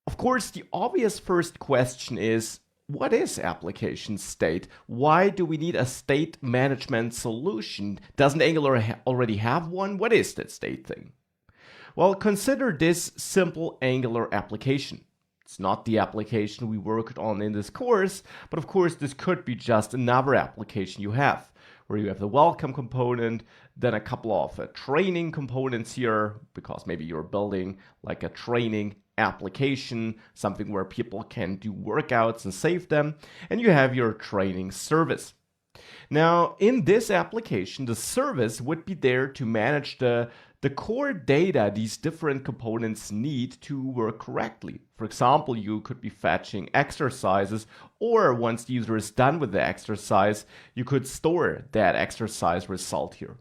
Of course, the obvious first question is, what is application state? Why do we need a state management solution? Doesn't Angular already have one? What is that state thing? Well, consider this simple Angular application. It's not the application we worked on in this course, but of course this could be just another application you have, where you have the welcome component, then a couple of training components here, because maybe you're building like a training application, something where people can do workouts and save them, and you have your training service. Now, in this application, the service would be there to manage the core data these different components need to work correctly. For example, you could be fetching exercises, or once the user is done with the exercise, you could store that exercise result here.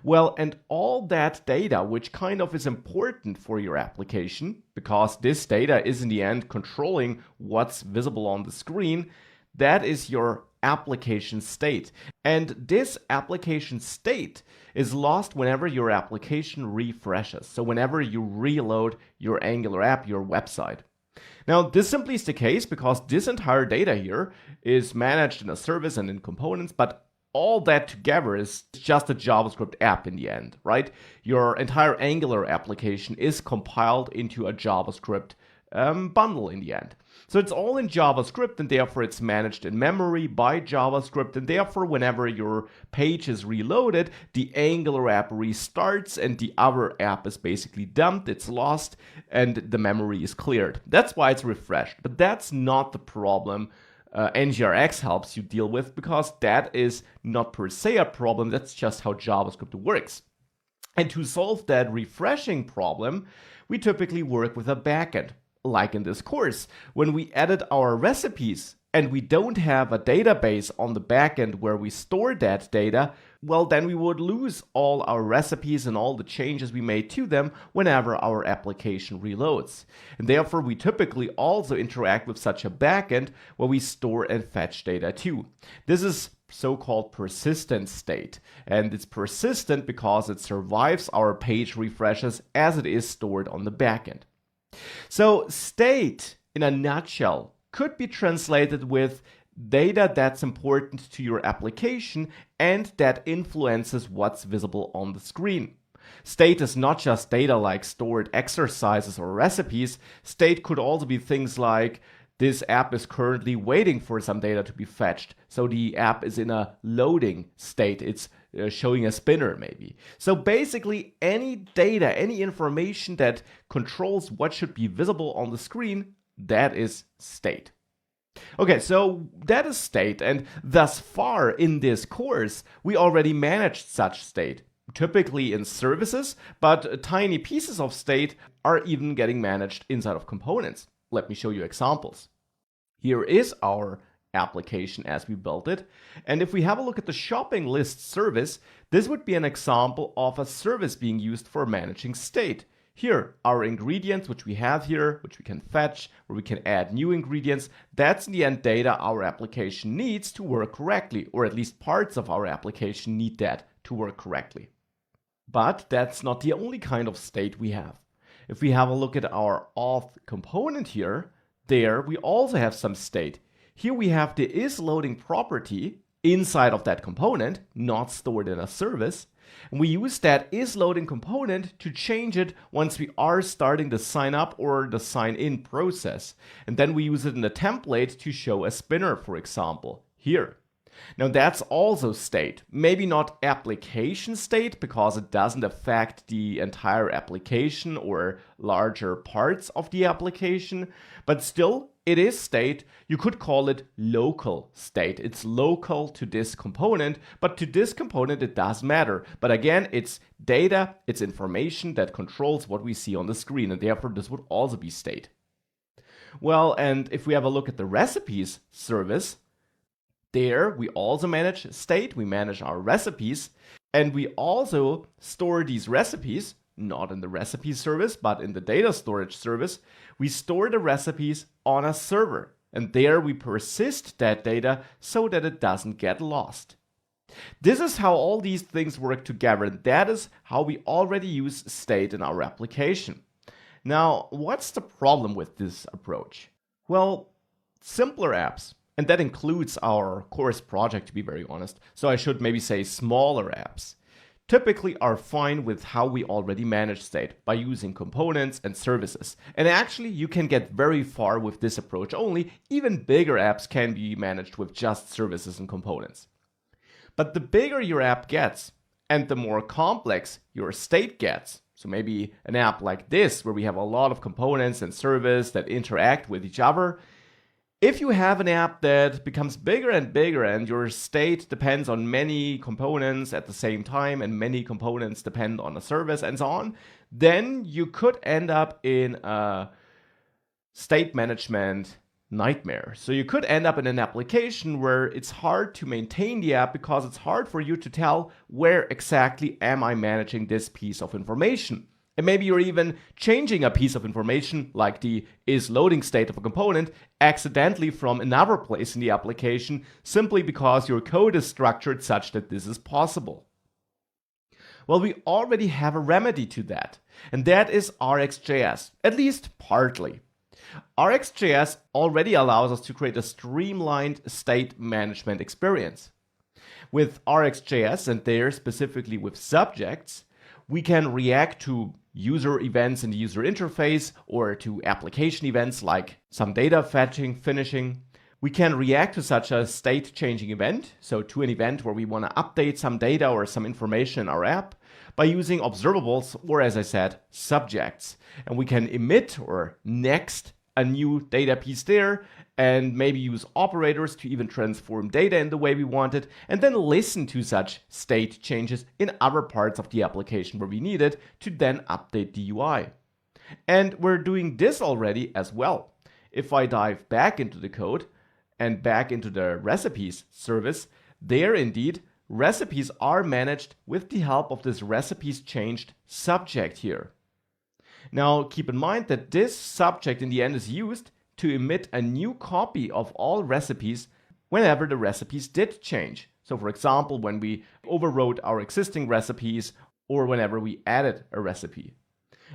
Well, and all that data, which kind of is important for your application, because this data is in the end controlling what's visible on the screen, that is your application state. And this application state is lost whenever your application refreshes. So whenever you reload your Angular app, your website. Now, this simply is the case because this entire data here is managed in a service and in components, but all that together is just a JavaScript app in the end, right? Your entire Angular application is compiled into a JavaScript bundle in the end. So it's all in JavaScript, and therefore it's managed in memory by JavaScript, and therefore whenever your page is reloaded, the Angular app restarts and the other app is basically dumped, it's lost, and the memory is cleared. That's why it's refreshed, but that's not the problem NGRX helps you deal with, because that is not per se a problem, that's just how JavaScript works. And to solve that refreshing problem, we typically work with a backend. Like in this course, when we edit our recipes and we don't have a database on the backend where we store that data, well, then we would lose all our recipes and all the changes we made to them whenever our application reloads. And therefore, we typically also interact with such a backend where we store and fetch data too. This is so-called persistent state, and it's persistent because it survives our page refreshes as it is stored on the backend. So state, in a nutshell, could be translated with data that's important to your application and that influences what's visible on the screen. State is not just data like stored exercises or recipes. State could also be things like this app is currently waiting for some data to be fetched. So the app is in a loading state. It's showing a spinner maybe. So basically any data, any information that controls what should be visible on the screen, that is state. Okay, so that is state, and thus far in this course, we already managed such state, typically in services, but tiny pieces of state are even getting managed inside of components. Let me show you examples. Here is our application as we built it. And if we have a look at the shopping list service, this would be an example of a service being used for managing state. Here, our ingredients, which we have here, which we can fetch, where we can add new ingredients, that's in the end data our application needs to work correctly, or at least parts of our application need that to work correctly. But that's not the only kind of state we have. If we have a look at our auth component here, there we also have some state. Here we have the isLoading property inside of that component, not stored in a service. And we use that isLoading component to change it once we are starting the sign up or the sign in process. And then we use it in the template to show a spinner, for example, here. Now that's also state, maybe not application state because it doesn't affect the entire application or larger parts of the application, but still it is state. You could call it local state. It's local to this component, but to this component it does matter. But again, it's data, it's information that controls what we see on the screen, and therefore this would also be state. Well, and if we have a look at the recipes service, there we also manage state, we manage our recipes, and we also store these recipes, not in the recipe service, but in the data storage service. We store the recipes on a server, and there we persist that data so that it doesn't get lost. This is how all these things work together, and that is how we already use state in our application. Now, what's the problem with this approach? Well, simpler apps, and that includes our course project to be very honest, so I should maybe say smaller apps, typically are fine with how we already manage state by using components and services. And actually, you can get very far with this approach only. Even bigger apps can be managed with just services and components. But the bigger your app gets, and the more complex your state gets, so maybe an app like this, where we have a lot of components and service that interact with each other, if you have an app that becomes bigger and bigger and your state depends on many components at the same time and many components depend on a service and so on, then you could end up in a state management nightmare. So you could end up in an application where it's hard to maintain the app because it's hard for you to tell where exactly am I managing this piece of information. And maybe you're even changing a piece of information, like the isLoading state of a component, accidentally from another place in the application, simply because your code is structured such that this is possible. Well, we already have a remedy to that, and that is RxJS, at least partly. RxJS already allows us to create a streamlined state management experience. With RxJS, and there specifically with subjects, we can react to user events in the user interface or to application events like some data fetching, finishing. We can react to such a state changing event, so to an event where we want to update some data or some information in our app, by using observables or, as I said, subjects. And we can emit or next a new data piece there and maybe use operators to even transform data in the way we want it, and then listen to such state changes in other parts of the application where we need it to then update the UI. And we're doing this already as well. If I dive back into the code and back into the recipes service, there indeed recipes are managed with the help of this recipes changed subject here. Now keep in mind that this subject in the end is used to emit a new copy of all recipes whenever the recipes did change. So for example, when we overwrote our existing recipes or whenever we added a recipe.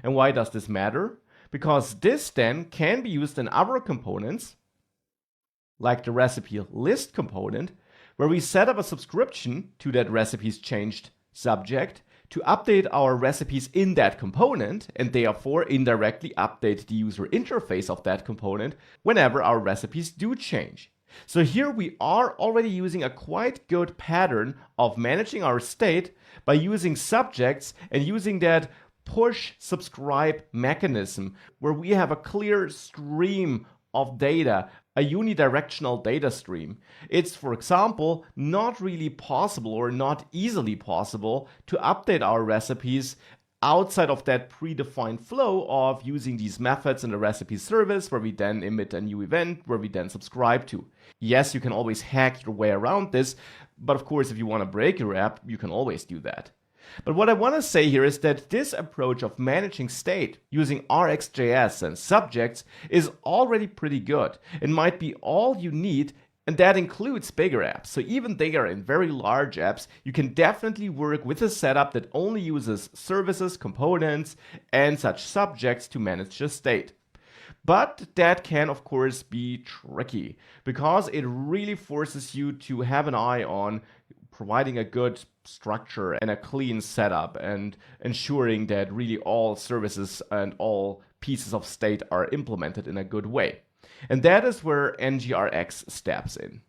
And why does this matter? Because this then can be used in other components, like the recipe list component, where we set up a subscription to that recipes changed subject to update our recipes in that component and therefore indirectly update the user interface of that component whenever our recipes do change. So here we are already using a quite good pattern of managing our state by using subjects and using that push subscribe mechanism where we have a clear stream of data, a unidirectional data stream. It's, for example, not really possible or not easily possible to update our recipes outside of that predefined flow of using these methods in the recipe service where we then emit a new event where we then subscribe to. Yes, you can always hack your way around this, but of course, if you want to break your app, you can always do that. But what I want to say here is that this approach of managing state using RxJS and subjects is already pretty good. It might be all you need, and that includes bigger apps. So even there in very large apps, you can definitely work with a setup that only uses services, components, and such subjects to manage the state. But that can, of course, be tricky because it really forces you to have an eye on providing a good structure and a clean setup and ensuring that really all services and all pieces of state are implemented in a good way. And that is where NGRX steps in.